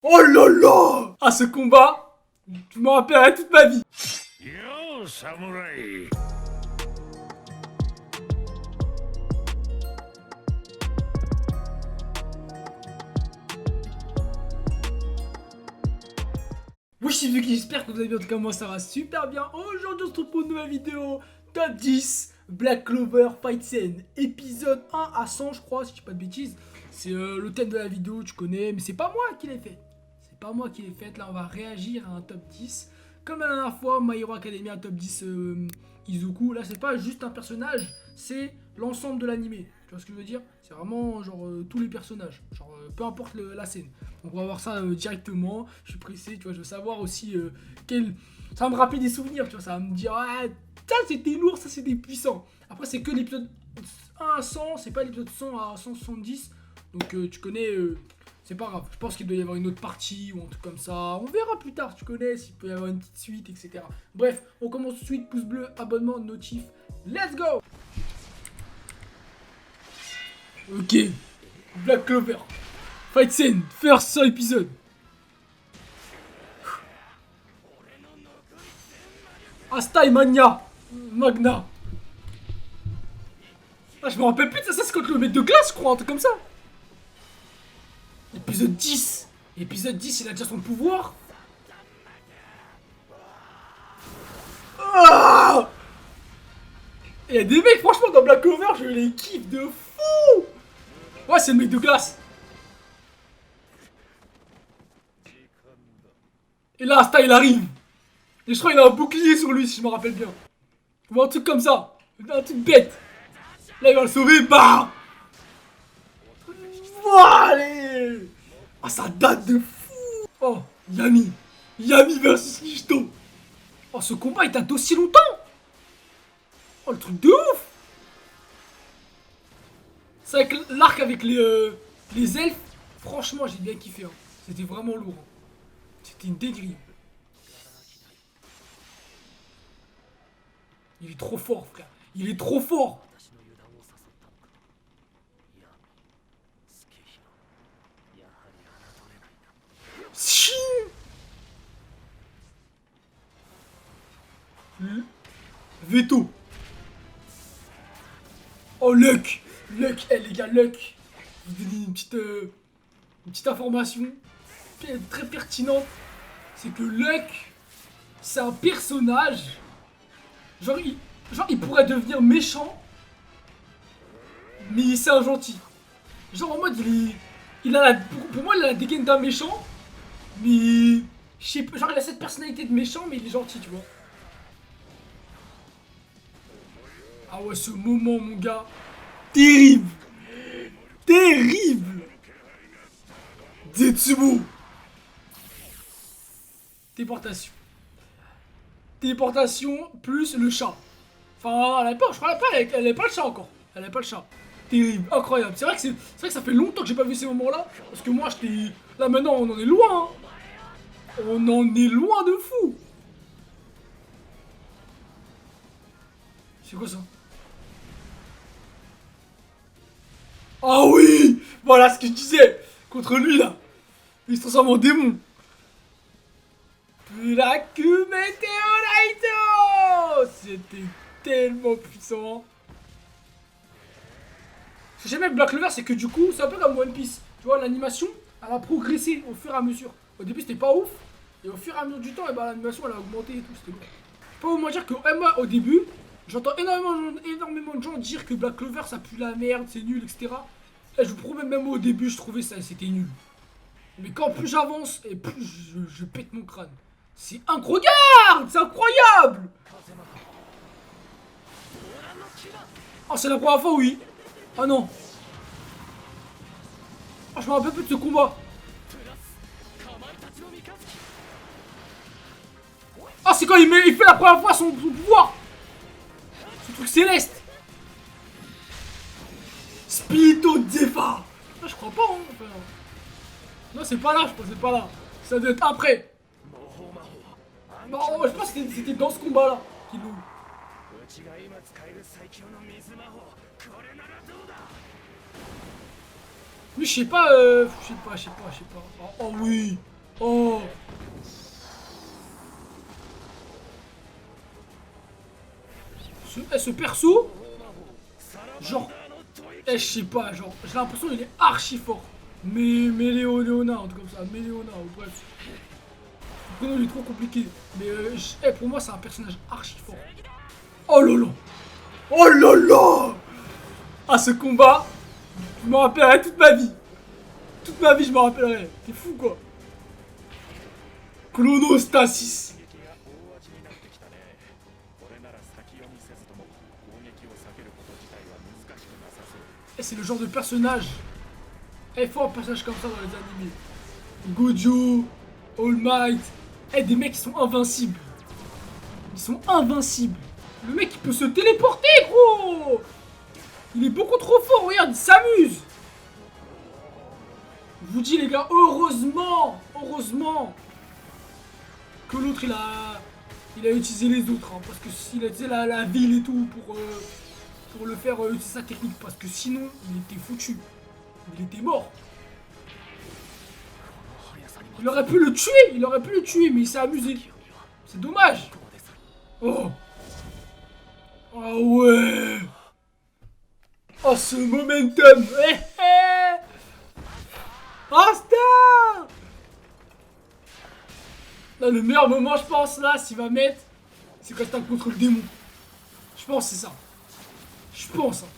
Oh là là! Ah, ce combat, je m'en rappellerai toute ma vie. Yo, samouraï! Oui, je suis Vicky, j'espère que vous allez bien. En tout cas, moi ça va super bien. Aujourd'hui, on se retrouve pour une nouvelle vidéo. Top 10 Black Clover Fight Scene, épisode 1 à 100, je crois, si je dis pas de bêtises. C'est le thème de la vidéo, tu connais, mais c'est pas moi qui l'ai fait. C'est pas moi qui l'ai fait. Là, on va réagir à un top 10. Comme la dernière fois, My Hero Academia, un top 10 Izuku. Là, c'est pas juste un personnage, c'est l'ensemble de l'animé. Tu vois ce que je veux dire? C'est vraiment genre tous les personnages. Genre peu importe la scène. Donc on va voir ça directement. Je suis pressé, tu vois, je veux savoir aussi quel. Ça va me rappeler des souvenirs, tu vois, ça va me dire ah, ça c'était lourd, ça c'était puissant. Après c'est que l'épisode 1 à 100, c'est pas l'épisode 100 à 170. Donc tu connais, c'est pas grave. Je pense qu'il doit y avoir une autre partie ou un truc comme ça. On verra plus tard, tu connais, s'il peut y avoir une petite suite, etc. Bref, on commence tout de suite, pouce bleu, abonnement, notif. Let's go! Ok, Black Clover. Fight scene, first épisode. Astai Mania Magna. Ah, je me rappelle plus de ça, c'est contre le maître de glace, je crois, un truc comme ça. Épisode 10. Épisode 10, il a déjà son pouvoir. Ah, il y a des mecs, franchement, dans Black Clover, je les kiffe de fou. Ouais, c'est le mec de glace. Et là, Asta, il arrive. Et je crois qu'il a un bouclier sur lui, si je me rappelle bien. Ou un truc comme ça. Un truc bête. Là, il va le sauver. Bah, allez. Ah, ça date de fou. Oh, Yami. Yami versus Nishito. Oh, ce combat, il date aussi longtemps. Oh, le truc de ouf. C'est avec l'arc avec les elfes. Franchement, j'ai bien kiffé. Hein. C'était vraiment lourd. Hein. C'était une dinguerie. Il est trop fort, frère. Il est trop fort. Veto. Oh, Luck. Luck, les gars, Luck. Je vous donne une petite information très pertinente. C'est que Luck, c'est un personnage. Genre il pourrait devenir méchant, mais c'est un gentil. Genre en mode, pour moi, il a la dégaine d'un méchant, mais je sais pas, genre il a cette personnalité de méchant, mais il est gentil, tu vois. Ah ouais, ce moment, mon gars, terrible, terrible. Zetsubo. Téléportation. Téléportation plus le chat. Enfin, elle a pas, je crois elle avait pas le chat encore. Elle avait pas le chat. Terrible, incroyable. C'est vrai que ça fait longtemps que j'ai pas vu ces moments-là. Parce que moi, j'étais. Là maintenant, on en est loin. Hein. On en est loin de fou. C'est quoi ça? Ah oui. Voilà ce que je disais. Contre lui là. Il se transforme en démon. Puraku Meteorito. C'était tellement puissant. Ce que j'aime avec Black Clover, c'est que du coup, c'est un peu comme One Piece. Tu vois, l'animation, elle a progressé au fur et à mesure. Au début, c'était pas ouf. Et au fur et à mesure du temps, et bah, l'animation, elle a augmenté et tout. C'était bon. Je peux vous mentir que moi, au début, j'entends énormément de gens dire que Black Clover, ça pue la merde, c'est nul, etc. Et je vous promets, même moi, au début, je trouvais ça, c'était nul. Mais quand plus j'avance, et plus je pète mon crâne. C'est incroyable. C'est incroyable. Oh, c'est la première fois, oui. Ah non. Ah, je me rappelle plus de ce combat. Ah, c'est quand il fait la première fois son pouvoir. Ce truc céleste. Spirito Zefa. Ah, je crois pas, hein. Enfin, non, c'est pas là, je crois, c'est pas là. Ça doit être après. Non, je pense que c'était dans ce combat-là qu'il nous. Mais je sais pas, je sais pas. Oh, oh oui. ce perso, genre, je sais pas, genre, j'ai l'impression qu'il est archi fort. Mais Léonard, un truc comme ça, Léonard, bref. Le prénom il est trop compliqué. Mais pour moi, c'est un personnage archi fort. Oh là là! Oh là là! Ah, ce combat, je me rappellerai toute ma vie. Toute ma vie, je me rappellerai. T'es fou, quoi. Chronostasis. Et c'est le genre de personnage. Il faut un personnage comme ça dans les animés. Gojo, All Might. Des mecs qui sont invincibles. Ils sont invincibles. Le mec il peut se téléporter, gros. Il est beaucoup trop fort, regarde, il s'amuse. Je vous dis les gars, heureusement que l'autre il a utilisé les autres, hein, parce que s'il a utilisé la ville et tout pour le faire utiliser sa technique, parce que sinon il était foutu, il était mort. Il aurait pu le tuer, mais il s'est amusé. C'est dommage. Oh. Ah ouais. Oh ce momentum. Asta. Là, le meilleur moment, je pense, là, s'il va mettre, c'est quand il tape contre le démon. Je pense que c'est ça. Je pense. Hein.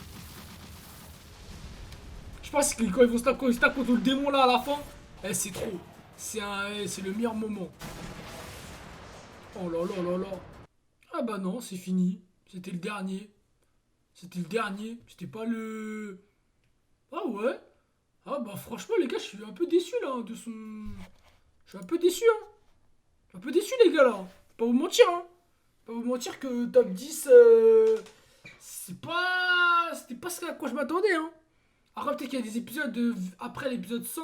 Je pense que quand il se tape contre le démon, là, à la fin, c'est trop. C'est le meilleur moment. Oh là là là là. Ah bah non, c'est fini. C'était le dernier. C'était pas le... Ah ouais. Ah bah franchement, les gars, je suis un peu déçu, là, de son... Je suis un peu déçu, hein. Un peu déçu les gars là, pas vous mentir hein. Pas vous mentir que top 10 c'était pas ce à quoi je m'attendais hein. Après peut-être qu'il y a des épisodes après l'épisode 100.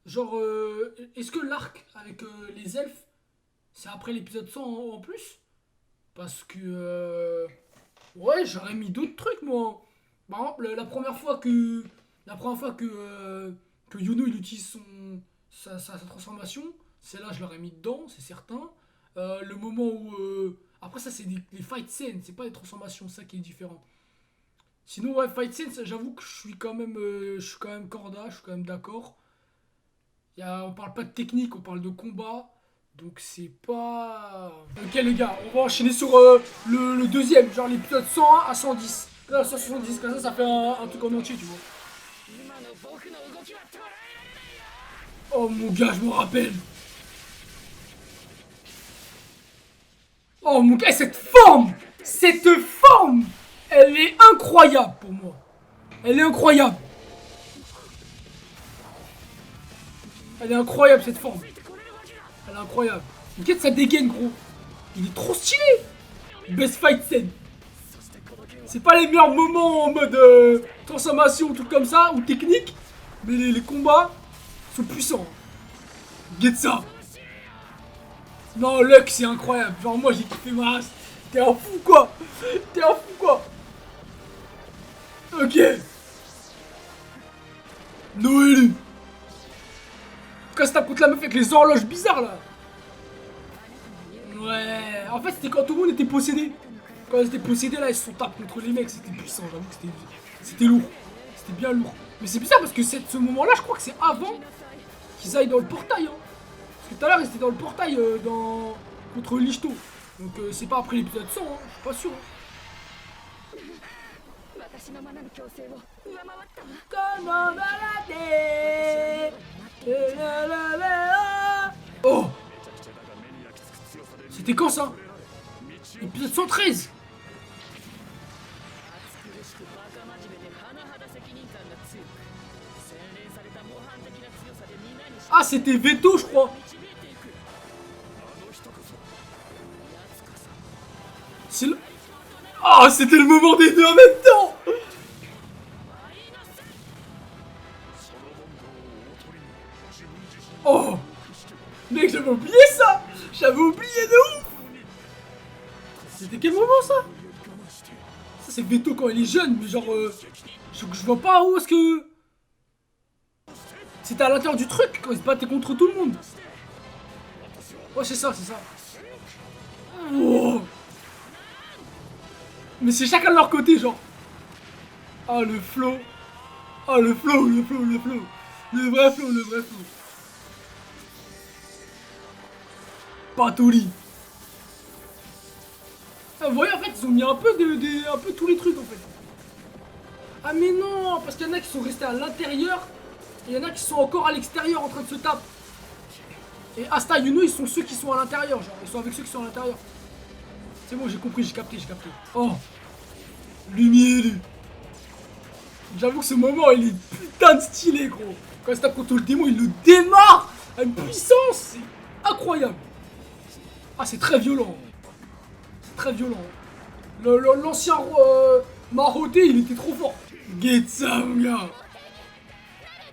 Genre est-ce que l'arc avec les elfes c'est après l'épisode 100 en plus? Parce que ouais j'aurais mis d'autres trucs moi. Par exemple la première fois que Yuno il utilise sa transformation. Celle-là, je l'aurais mis dedans, c'est certain. Le moment où... Après, ça, c'est les fight scenes, c'est pas les transformations, ça qui est différent. Sinon, ouais, fight scenes, j'avoue que je suis quand même corda, je suis quand même d'accord. On parle pas de technique, on parle de combat. Donc, c'est pas... Ok, les gars, on va enchaîner sur le deuxième, genre l'épisode 101 à 110. Là, 170, comme ça fait un truc en entier, tu vois. Oh, mon gars, je me rappelle. Oh mon gars, cette forme, elle est incroyable pour moi. Elle est incroyable. Elle est incroyable cette forme. Elle est incroyable. Regarde sa dégaine gros. Il est trop stylé. Best fight scene. C'est pas les meilleurs moments en mode transformation ou tout comme ça, ou technique. Mais les combats sont puissants. Get ça. Non, Luck, c'est incroyable. Genre, moi, j'ai kiffé ma race. T'es un fou, quoi. Ok. Noélie. Quand ça tape contre la meuf avec les horloges bizarres, là. Ouais. En fait, c'était quand tout le monde était possédé. Quand ils étaient possédés, là, ils se sont tapés contre les mecs. C'était puissant, j'avoue que c'était lourd. C'était bien lourd. Mais c'est bizarre parce que ce moment-là, je crois que c'est avant qu'ils aillent dans le portail, hein. Tout à l'heure, ils étaient dans le portail contre Lichto. Donc, c'est pas après l'épisode 100, hein. Je suis pas sûr. Comment balader? Oh! C'était quand ça? Épisode 113. Ah, c'était Veto, je crois. C'est le... Oh, c'était le moment des deux en même temps. Oh. Mec, j'avais oublié ça. J'avais oublié de ouf. C'était quel moment ça? Ça, c'est Veto quand il est jeune, mais genre... je vois pas où est-ce que... C'était à l'intérieur du truc, quand il se battait contre tout le monde. Ouais, c'est ça, c'est ça. Oh. Mais c'est chacun de leur côté, genre. Ah, le flow. Ah, le flow, le flow, le flow. Le vrai flow, le vrai flow. Patouli. Ah, vous voyez, en fait, ils ont mis un peu un peu tous les trucs, en fait. Ah, mais non, parce qu'il y en a qui sont restés à l'intérieur. Et il y en a qui sont encore à l'extérieur en train de se taper. Et Asta, Yuno, ils sont ceux qui sont à l'intérieur, genre. Ils sont avec ceux qui sont à l'intérieur. C'est bon, j'ai compris, j'ai capté, j'ai capté. Oh. Lumière. J'avoue que ce moment, il est putain de stylé, gros. Quand il se tape contre le démon, il le démarre à une puissance. C'est incroyable. Ah, c'est très violent. C'est très violent. L'ancien Mahoté, il était trop fort. Get ça, mon gars.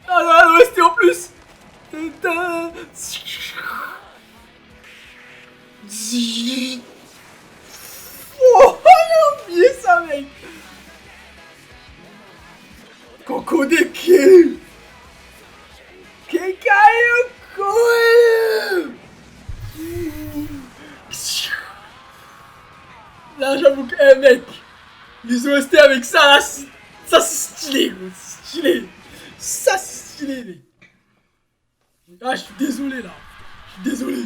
Ah là, l'OST en plus. Oh, j'ai oublié ça, mec. Kokodeki. Kekayo Koe. Là, j'avoue que, eh, mec, les OST avec ça, là, ça c'est stylé, gros, c'est stylé. Ça c'est stylé, mec. Ah, je suis désolé, là. Je suis désolé.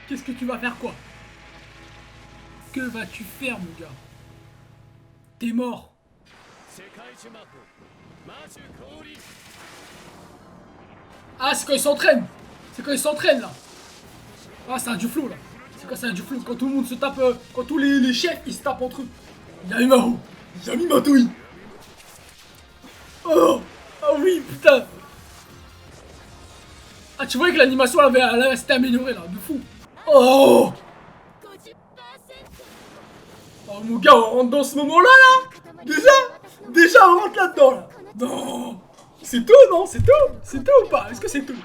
Qu'est-ce que tu vas faire, quoi? Que vas-tu faire, mon gars? T'es mort. Ah, c'est quand ils s'entraînent. C'est quand ils s'entraînent, là. Ah, c'est un du flow, là. C'est quand c'est un du flow. Quand tout le monde se tape, quand tous les chefs, ils se tapent entre eux. Yamimaru. Yamimatoi. Oh. Ah oui, putain. Ah, tu vois que l'animation, elle s'était améliorée, là. De fou. Oh. Oh, mon gars, on rentre dans ce moment-là, là. Déjà, on rentre là-dedans, là. Non. C'est tout, non? C'est tout? C'est tout ou pas? Est-ce que c'est tout?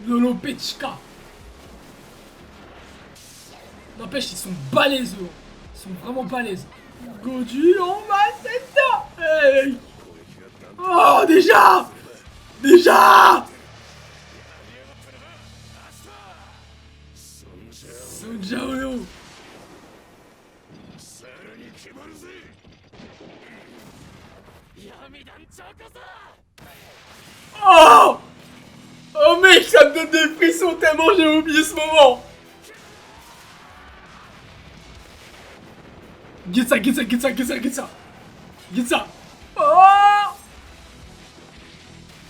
Lolo Pechka. N'empêche, ils sont balèzes, eux. Ils sont vraiment balèzes. Godu, on va c'est hey. Oh, déjà. Sonjao. Oh. Oh mec, ça me donne des frissons tellement j'ai oublié ce moment. Get ça. Oh.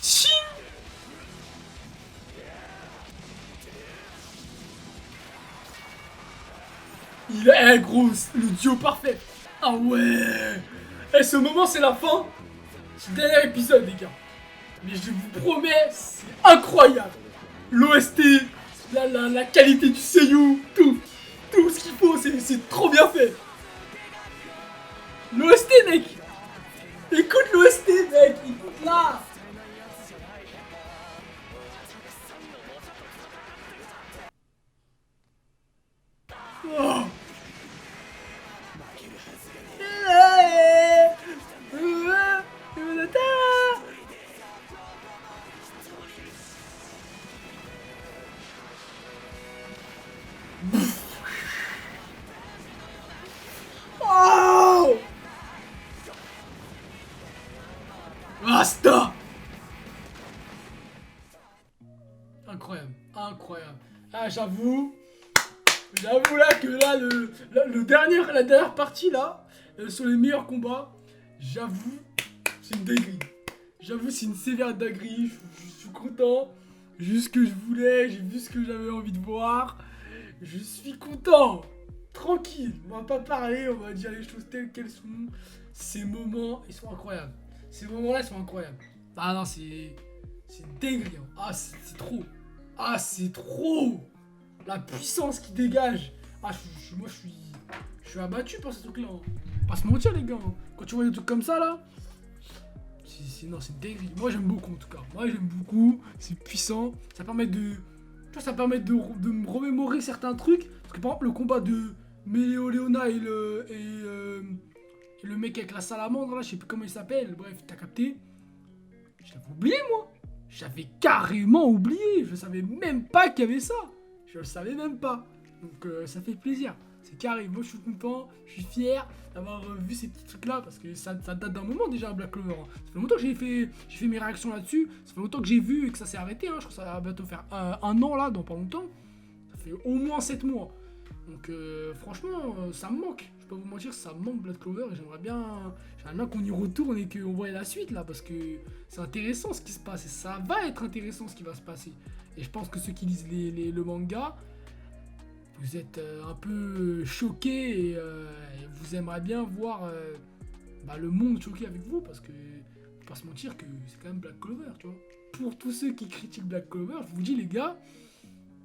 Ching. Il est gros, le duo parfait. Ah ouais. Et ce moment, c'est la fin. C'est le dernier épisode, les gars. Mais je vous promets, c'est incroyable. L'OST, la qualité du seiyuu, tout ce qu'il faut, c'est trop bien fait. L'OST, mec. Écoute l'OST, mec. Écoute là. Oh. Oh. Asta. Incroyable. Ah, j'avoue là que là, la dernière partie là, sur les meilleurs combats, j'avoue, c'est une dinguerie. J'avoue, c'est une sévère dinguerie. Je suis content. J'ai vu ce que je voulais, j'ai vu ce que j'avais envie de voir. Je suis content. Tranquille, on va pas parler, on va dire les choses telles qu'elles sont. Ces moments, ils sont incroyables. Ces moments-là, ils sont incroyables. Ah non, c'est dinguerie. Hein. Ah, c'est trop. Ah, c'est trop. La puissance qui dégage. Ah, moi, je suis abattu par ce truc-là. Hein. Pas se mentir, les gars. Hein. Quand tu vois des trucs comme ça, là, c'est dingue. Moi, j'aime beaucoup, en tout cas. Moi, j'aime beaucoup. C'est puissant. Ça permet de... Tu vois, ça permet de me remémorer certains trucs. Parce que, par exemple, le combat Mais Léona et le mec avec la salamandre là, je sais plus comment il s'appelle, bref, t'as capté. Je l'avais oublié moi. J'avais carrément oublié. Je savais même pas qu'il y avait ça. Je le savais même pas. Donc ça fait plaisir. C'est carré. Moi je suis content, je suis fier d'avoir vu ces petits trucs là parce que ça date d'un moment déjà Black Clover. Ça fait longtemps que j'ai fait mes réactions là-dessus. Ça fait longtemps que j'ai vu et que ça s'est arrêté. Hein. Je crois que ça va bientôt faire un an là, dans pas longtemps. Ça fait au moins 7 mois. Donc franchement, ça me manque. Je peux pas vous mentir, ça me manque Black Clover et j'aimerais bien qu'on y retourne et qu'on voie la suite là parce que c'est intéressant ce qui se passe et ça va être intéressant ce qui va se passer. Et je pense que ceux qui lisent le manga, vous êtes un peu choqués et vous aimeriez bien voir le monde choqué avec vous parce que faut pas se mentir que c'est quand même Black Clover, tu vois. Pour tous ceux qui critiquent Black Clover, je vous dis les gars,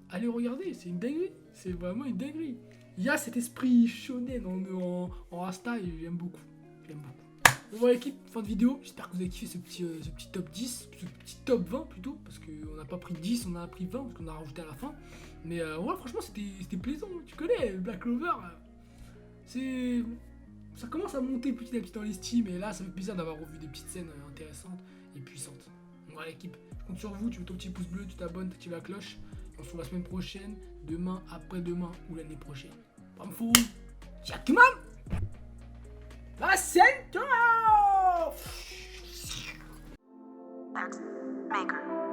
allez regarder, c'est une dinguerie, c'est vraiment une dinguerie. Il y a cet esprit shonen en Rasta et j'aime beaucoup. Bon voilà l'équipe, fin de vidéo, j'espère que vous avez kiffé ce petit top 10, ce petit top 20 plutôt, parce qu'on n'a pas pris 10, on a pris 20, parce qu'on a rajouté à la fin. Mais ouais, franchement c'était plaisant, tu connais, Black Clover, ça commence à monter petit à petit dans l'estime, et là ça fait plaisir d'avoir revu des petites scènes intéressantes et puissantes. Bon voilà l'équipe, je compte sur vous, tu mets ton petit pouce bleu, tu t'abonnes, tu actives la cloche. On se retrouve la semaine prochaine, demain, après-demain ou l'année prochaine. Bamfou, Jackman, la scène, ciao. Maker.